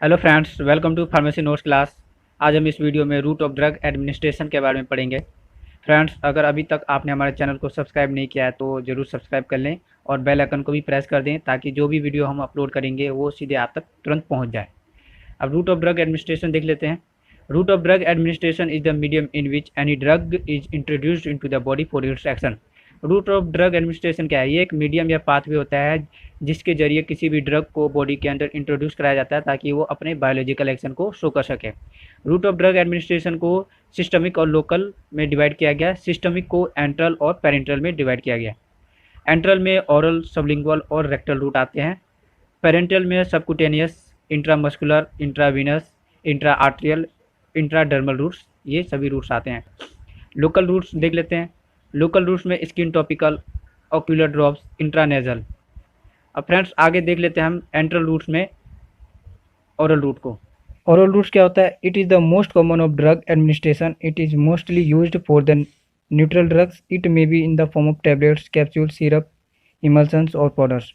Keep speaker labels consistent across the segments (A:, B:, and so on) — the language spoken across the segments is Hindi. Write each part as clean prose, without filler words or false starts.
A: Hello friends, welcome to pharmacy notes class. आज हम इस वीडियो में रूट ऑफ ड्रग एडमिनिस्ट्रेशन के बारे में पढ़ेंगे। फ्रेंड्स, अगर अभी तक आपने हमारे चैनल को सब्सक्राइब नहीं किया है तो ज़रूर सब्सक्राइब कर लें और बेल आइकन को भी प्रेस कर दें ताकि जो भी वीडियो हम अपलोड करेंगे वो सीधे आप तक तुरंत पहुंच जाए। अब रूट ऑफ ड्रग एडमिनिस्ट्रेशन देख लेते हैं। Route of drug administration is the medium in which any drug is introduced into the body for its action. Route of drug administration क्या है? ये एक मीडियम या पाथवे होता है जिसके जरिए किसी भी ड्रग को बॉडी के अंदर इंट्रोड्यूस कराया जाता है ताकि वो अपने बायोलॉजिकल एक्शन को शो कर सके। रूट ऑफ ड्रग एडमिनिस्ट्रेशन को सिस्टमिक और लोकल में डिवाइड किया गया। सिस्टमिक को एंट्रल और पेरेंट्रल में डिवाइड किया गया। एंट्रल में ओरल, सबलिंगुअल और रेक्टल रूट आते हैं। पेरेंटल में subcutaneous, intramuscular, intravenous, intra arterial, intradermal routes, ये सभी रूट्स आते हैं। लोकल रूट्स देख लेते हैं। लोकल रूट्स में skin topical, ocular drops, intranasal. अब फ्रेंड्स आगे देख लेते हैं हम एंट्रल रूट्स में ओरल रूट को। ओरल रूट्स क्या होता है? It is the most common of drug administration. It is mostly used for the neutral drugs. It may be in the form of tablets, capsule, syrup, emulsions और पाउडर्स।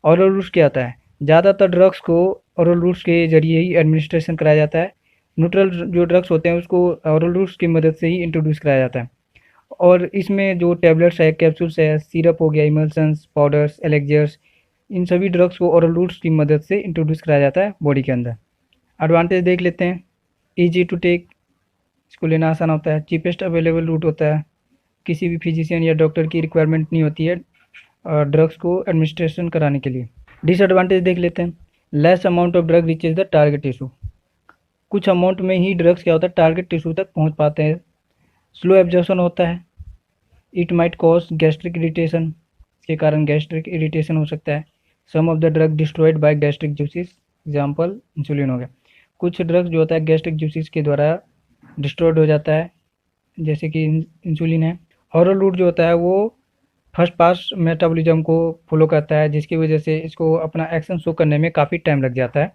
A: ओरल रूट्स क्या होता है? ज़्यादातर ड्रग्स को ओरल रूट्स के जरिए ही एडमिनिस्ट्रेशन कराया जाता है। न्यूट्रल जो ड्रग्स होते हैं उसको ओरल रूट्स की मदद से ही इंट्रोड्यूस कराया जाता है। और इसमें जो टैबलेट्स है, कैप्सूल्स है, सिरप हो गया, इमल्सन्स, पाउडर्स, एलेक्जर्स, इन सभी ड्रग्स को ओरल रूट्स की मदद से इंट्रोड्यूस कराया जाता है बॉडी के अंदर। एडवांटेज देख लेते हैं। ईजी टू टेक, इसको लेना आसान होता है। चीपेस्ट अवेलेबल रूट होता है। किसी भी फिजिशियन या डॉक्टर की रिक्वायरमेंट नहीं होती है ड्रग्स को एडमिनिस्ट्रेशन कराने के लिए। डिसएडवांटेज देख लेते हैं। Less amount of drug reaches the target tissue. कुछ अमाउंट में ही ड्रग्स क्या होता है, टारगेट टिश्यू तक पहुंच पाते हैं। स्लो एब्जॉर्प्शन होता है। It might cause gastric irritation, इसके कारण गैस्ट्रिक इरिटेशन हो सकता है। Some of the drug destroyed by gastric juices, example insulin हो गया। कुछ ड्रग्स जो होता है गैस्ट्रिक जूसेस के द्वारा डिस्ट्रॉयड हो जाता है, जैसे कि इंसुलिन है। ओरल रूट जो होता है वो फर्स्ट पास मेटाबॉलिज्म को फॉलो करता है, जिसकी वजह से इसको अपना एक्शन शो करने में काफ़ी टाइम लग जाता है।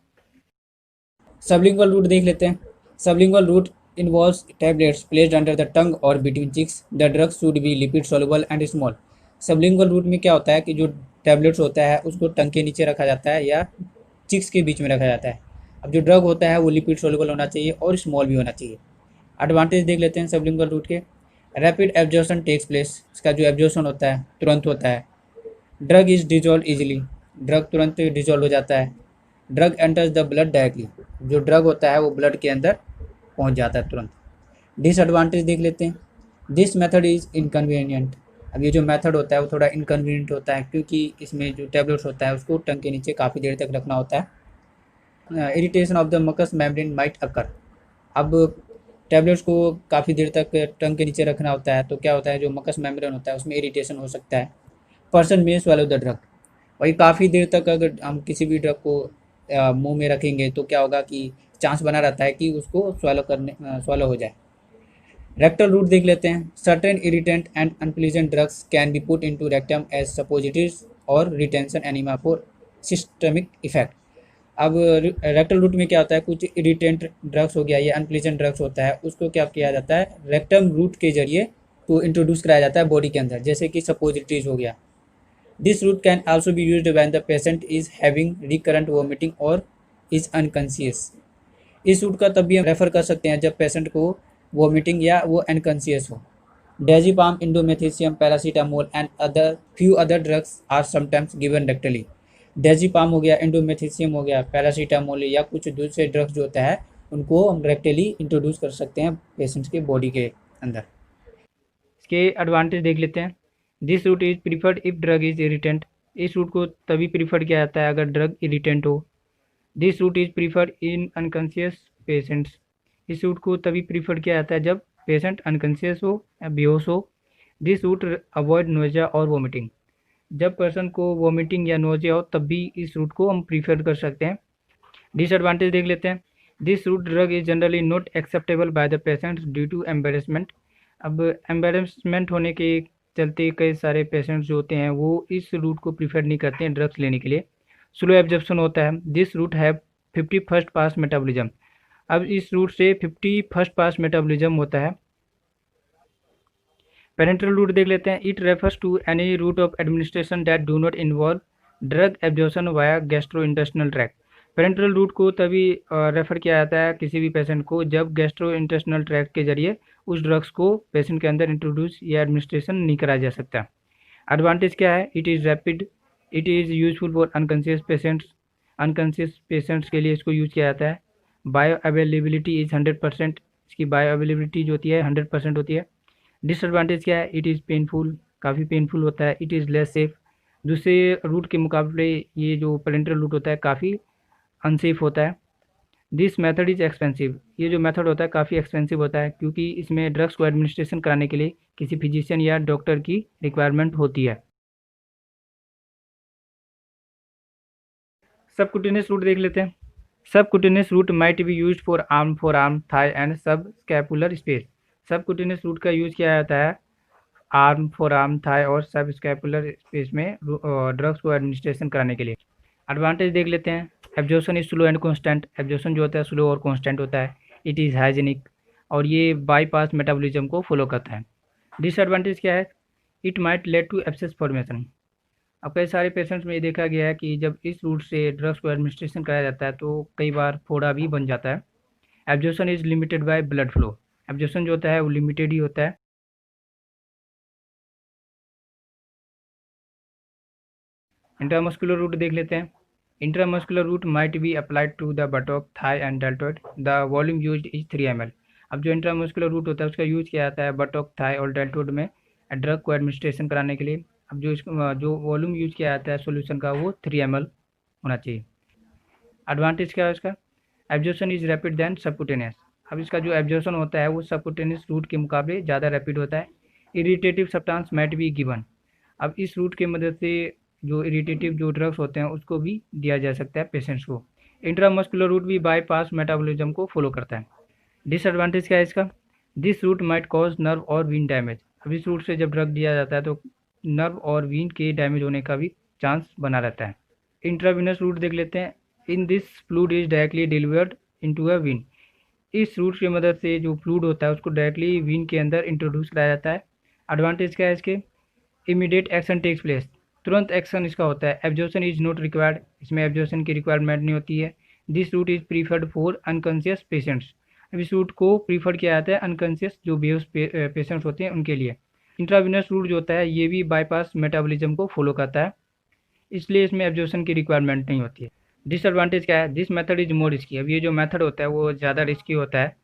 A: सबलिंगुअल रूट देख लेते हैं। Sublingual route involves tablets placed under the tongue or between cheeks. The drug should be lipid soluble and small. Sublingual route में क्या होता है कि जो टैबलेट्स होता है उसको टंग के नीचे रखा जाता है या चिक्स के बीच में रखा जाता है। अब जो ड्रग होता है वो लिपिड सोल्यूबल होना चाहिए और स्मॉल भी होना चाहिए। एडवांटेज देख लेते हैं सबलिंगुअल रूट के। रैपिड एब्जॉर्प्शन टेक्स प्लेस, इसका जो एब्जॉर्प्शन होता है तुरंत होता है। Drug is dissolve easily, drug तुरंत डिजॉल्व हो जाता है। Drug enters the blood directly, जो ड्रग होता है वो ब्लड के अंदर पहुंच जाता है तुरंत। डिसएडवांटेज देख लेते हैं। This method is inconvenient. अब ये जो मेथड होता है वो थोड़ा इनकन्वीनियंट होता है क्योंकि इसमें जो टैबलेट्स होता है उसको टंग के नीचे काफ़ी देर तक रखना होता है। Irritation of the mucous membrane might occur. अब टैबलेट्स को काफ़ी देर तक टंग के नीचे रखना होता है तो क्या होता है, जो मकस मेम्ब्रेन होता है उसमें इरिटेशन हो सकता है। पर्सन में swallow द ड्रग। वही काफ़ी देर तक अगर हम किसी भी ड्रग को मुंह में रखेंगे तो क्या होगा कि चांस बना रहता है कि उसको swallow हो जाए। रेक्टल रूट देख लेते हैं। Certain irritant and unpleasant drugs can be put into rectum as suppositories और retention enema for systemic effect. अब रेक्टल रूट में क्या होता है, कुछ इरिटेंट ड्रग्स हो गया या अनप्लीजेंट ड्रग्स होता है उसको क्या किया जाता है, रेक्टम रूट के जरिए तो इंट्रोड्यूस कराया जाता है बॉडी के अंदर, जैसे कि सपोजिटरीज हो गया। This route can also be used when the patient is having recurrent vomiting और इज अनकॉन्शियस। इस रूट का तब भी हम रेफर कर सकते हैं जब पेशेंट को वोमिटिंग या वो अनकॉन्शियस हो। Diazepam, indomethacin, paracetamol and other few other drugs are sometimes given rectally. Diazepam हो गया, इंडोमेथिसियम हो गया, पैरासीटामोल या कुछ दूसरे ड्रग्स जो होता है उनको हम रेक्टली इंट्रोड्यूस कर सकते हैं पेशेंट्स के बॉडी के अंदर। इसके एडवांटेज देख लेते हैं। This route is preferred if drug is irritant. इस रूट को तभी प्रीफर्ड किया जाता है अगर ड्रग इरिटेंट हो। This route is preferred in unconscious patients. इस रूट को तभी प्रीफर किया जाता है जब पेशेंट अनकॉन्शियस हो या बेहोश हो। दिस रूट अवॉइड नोजिया और वोमिटिंग। जब पर्सन को वोमिटिंग या नोजिया हो तब भी इस रूट को हम प्रीफर कर सकते हैं। डिसएडवांटेज देख लेते हैं। This route drug is generally not acceptable by the patients due to embarrassment. अब एम्बेरसमेंट होने के चलते कई सारे पेशेंट्स जो होते हैं वो इस रूट को प्रीफर नहीं करते हैं ड्रग्स लेने के लिए। स्लो एब्जॉर्प्शन होता है। This route have 51st pass metabolism. अब इस रूट से 51st पास मेटाबॉलिज्म होता है। पेरेंट्रल रूट देख लेते हैं। It refers to any route of administration that do not involve drug absorption via gastro intestinal tract. Parenteral route को तभी रेफर किया जाता है किसी भी पेशेंट को जब गैस्ट्रो इंटेस्टिनल ट्रैक्ट के जरिए उस ड्रग्स को पेशेंट के अंदर इंट्रोड्यूस या एडमिनिस्ट्रेशन नहीं कराया जा सकता। एडवांटेज क्या है? It is rapid, it is useful for unconscious patients, unconscious patients के लिए इसको यूज़ किया जाता है। बायो अवेलेबिलिटी इज़ 100%, इसकी बायो अवेलेबिलिटी जो होती है 100% होती है। डिसएडवांटेज क्या है? इट इज़ पेनफुल, काफ़ी पेनफुल होता है। इट इज़ लेस सेफ, दूसरे रूट के मुकाबले ये जो पेरेंटल रूट होता है काफ़ी अनसेफ होता है। दिस मेथड इज़ एक्सपेंसिव, ये जो मेथड होता है काफ़ी एक्सपेंसिव होता है क्योंकि इसमें ड्रग्स को एडमिनिस्ट्रेशन कराने के लिए किसी फिजिशियन या डॉक्टर की रिक्वायरमेंट होती है। सबक्यूटेनियस रूट देख लेते हैं। Subcutaneous route might be used for arm, thigh and sub scapular space. Subcutaneous route का यूज़ किया जाता है आर्म, फोर आर्म, थाई और सब स्कैपुलर स्पेस में ड्रग्स को एडमिनिस्ट्रेशन कराने के लिए। एडवांटेज देख लेते हैं। Absorption is slow and constant, absorption जो होता है स्लो और कॉन्स्टेंट होता है। इट इज़ हाइजीनिक, और ये बाईपास मेटाबॉलिज्म को फॉलो करता है। डिसएडवांटेज क्या है? It might lead to abscess formation. अब कई सारे पेशेंट्स में ये देखा गया है कि जब इस रूट से ड्रग्स को एडमिनिस्ट्रेशन कराया जाता है तो कई बार फोड़ा भी बन जाता है। Absorption is limited by blood flow, absorption जो होता है वो लिमिटेड ही होता है। इंट्रामस्कुलर रूट देख लेते हैं। Intramuscular route might be applied to the buttock, thigh and deltoid. The volume used is 3 ml। अब जो इंट्रामस्कुलर रूट होता है उसका यूज किया जाता है बटॉक, थाई और डेल्टोइड में ड्रग को एडमिनिस्ट्रेशन कराने के लिए। अब जो वॉल्यूम यूज किया जाता है सोल्यूशन का वो 3 ml होना चाहिए। एडवांटेज क्या है इसका? Absorption is rapid than subcutaneous. अब इसका जो एब्जॉर्प्शन होता है वो सबक्यूटेनियस रूट के मुकाबले ज़्यादा रैपिड होता है। Irritative substance might be given. अब इस रूट की मदद से जो इरिटेटिव जो ड्रग्स होते हैं उसको भी दिया जा सकता है पेशेंट्स को। इंट्रामस्कुलर रूट भी बाईपास मेटाबॉलिज्म को फॉलो करता है। डिसएडवांटेज क्या है इसका? This route might cause nerve और वीन डैमेज। अब इस रूट से जब ड्रग दिया जाता है तो नर्व और वीन के डैमेज होने का भी चांस बना रहता है। इंट्राविनस रूट देख लेते हैं। In this fluid is directly delivered into a vein. इस रूट की मदद से जो फ्लूड होता है उसको डायरेक्टली वीन के अंदर इंट्रोड्यूस कराया जाता है। एडवांटेज क्या है इसके? इमीडिएट एक्शन टेक्स प्लेस, तुरंत एक्शन इसका होता है। एब्जॉर्प्शन इज नॉट रिक्वायर्ड, इसमें एब्जॉर्प्शन की रिक्वायरमेंट नहीं होती है। This route is preferred for unconscious patients. अब इस रूट को प्रीफर किया जाता है अनकॉन्शियस जो बेहोश पेशेंट्स होते हैं उनके लिए। इंट्राविनस रूट जो होता है ये भी बाईपास मेटाबॉलिज्म को फॉलो करता है, इसलिए इसमें एब्जॉर्प्शन की रिक्वायरमेंट नहीं होती है। डिसएडवांटेज क्या है? This method is more risky. अब ये जो मेथड होता है वो ज़्यादा रिस्की होता है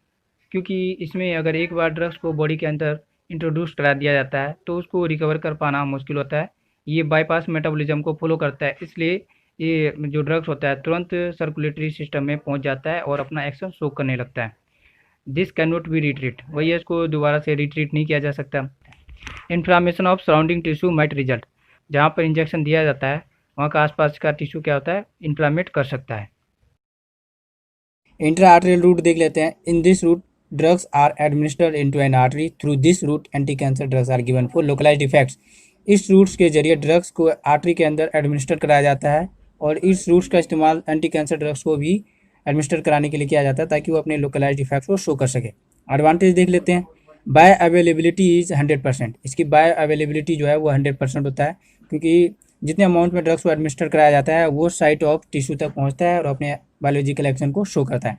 A: क्योंकि इसमें अगर एक बार ड्रग्स को बॉडी के अंदर इंट्रोड्यूस करा दिया जाता है तो उसको रिकवर कर पाना मुश्किल होता है। ये बाईपास मेटाबॉलिज्म को फॉलो करता है, इसलिए ये जो ड्रग्स होता है तुरंत सर्कुलेटरी सिस्टम में पहुंच जाता है और अपना एक्शन शो करने लगता है। This can not be retreat, वही है इसको दोबारा से रिट्रीट नहीं किया जा सकता। Inflammation of surrounding tissue might result. जहाँ पर इंजेक्शन दिया जाता है वहाँ का आसपास का टिश्यू क्या होता है? इन्फ्लामेट कर सकता है। इंट्रा आर्टरियल रूट देख लेते हैं। In this route drugs are administered into an artery. Through this route anti cancer drugs are given for localised effects. इस रूट्स के जरिए ड्रग्स को आर्टरी के अंदर एडमिनिस्टर कराया जाता है और इस रूट्स का इस्तेमाल एंटी कैंसर ड्रग्स को भी एडमिनिस्टर कराने के लिए किया जाता है ताकि वो अपने लोकलाइज्ड इफेक्ट्स को शो कर सके। एडवांटेज देख लेते हैं। Bio availability is 100%। इसकी बायो अवेलेबिलिटी जो है वो 100% होता है क्योंकि जितने अमाउंट में ड्रग्स को एडमिनिस्टर कराया जाता है वो साइट ऑफ टिश्यू तक पहुंचता है और अपने बायोलॉजिकल एक्शन को शो करता है।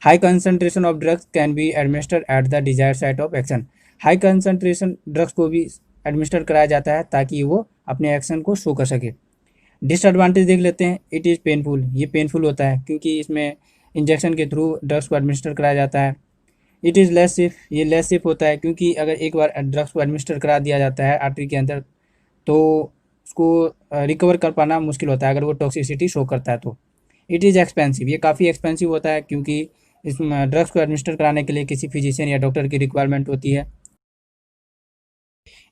A: High concentration of drugs can be administered at the desired site of action. High concentration drugs को भी एडमिनिस्टर कराया जाता है ताकि वो अपने एक्शन को शो कर सके। डिसएडवांटेज देख लेते हैं। इट इज़ पेनफुल, ये पेनफुल होता है क्योंकि इसमें इंजेक्शन के थ्रू ड्रग्स को एडमिनिस्टर कराया जाता है। इट इज़ लेस सेफ, ये लेस सेफ होता है क्योंकि अगर एक बार ड्रग्स को एडमिनिस्टर करा दिया जाता है आर्टरी के अंदर तो उसको रिकवर कर पाना मुश्किल होता है अगर वो टॉक्सिसिटी शो करता है तो। इट इज़ एक्सपेंसिव, ये काफ़ी एक्सपेंसिव होता है क्योंकि इस ड्रग्स को एडमिनिस्टर कराने के लिए किसी फिजिशियन या डॉक्टर की रिक्वायरमेंट होती है।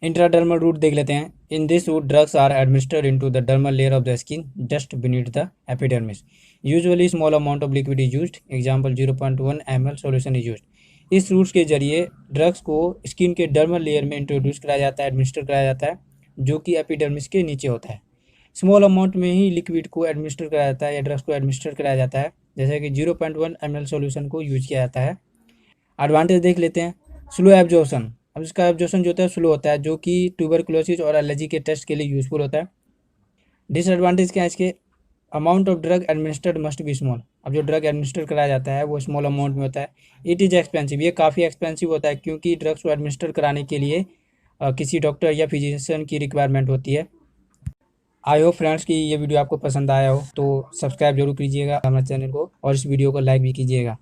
A: इंट्राडर्मल रूट देख लेते हैं। In this route drugs are administered into the dermal layer of the skin just beneath the epidermis. Usually small amount of liquid is used, example 0.1 ml solution is used. इस रूट्स के जरिए ड्रग्स को स्किन के डर्मल लेयर में इंट्रोड्यूस कराया जाता है, एडमिनिस्टर कराया जाता है जो कि एपिडर्मिस के नीचे होता है। स्मॉल अमाउंट में ही लिक्विड को एडमिनिस्टर कराया जाता है या ड्रग्स को एडमिनिस्टर कराया जाता है, जैसे कि 0.1 ml सॉल्यूशन को यूज किया जाता है। एडवांटेज देख लेते हैं। स्लो एब्जॉर्प्शन, अब इसका एब्जॉर्प्शन जो होता है स्लो होता है जो कि ट्यूबरकुलोसिस और एलर्जी के टेस्ट के लिए यूजफुल होता है। डिसएडवांटेज क्या है इसके? Amount of drug administered must be small. अब जो ड्रग एडमिनिस्टर कराया जाता है वो स्मॉल अमाउंट में होता है। इट इज़ एक्सपेंसिव, ये काफ़ी एक्सपेंसिव होता है क्योंकि ड्रग्स को एडमिनिस्टर कराने के लिए किसी डॉक्टर या फिजिशियन की रिक्वायरमेंट होती है। आई होप फ्रेंड्स कि ये वीडियो आपको पसंद आया हो, तो सब्सक्राइब जरूर कीजिएगा हमारे चैनल को और इस वीडियो को लाइक भी कीजिएगा।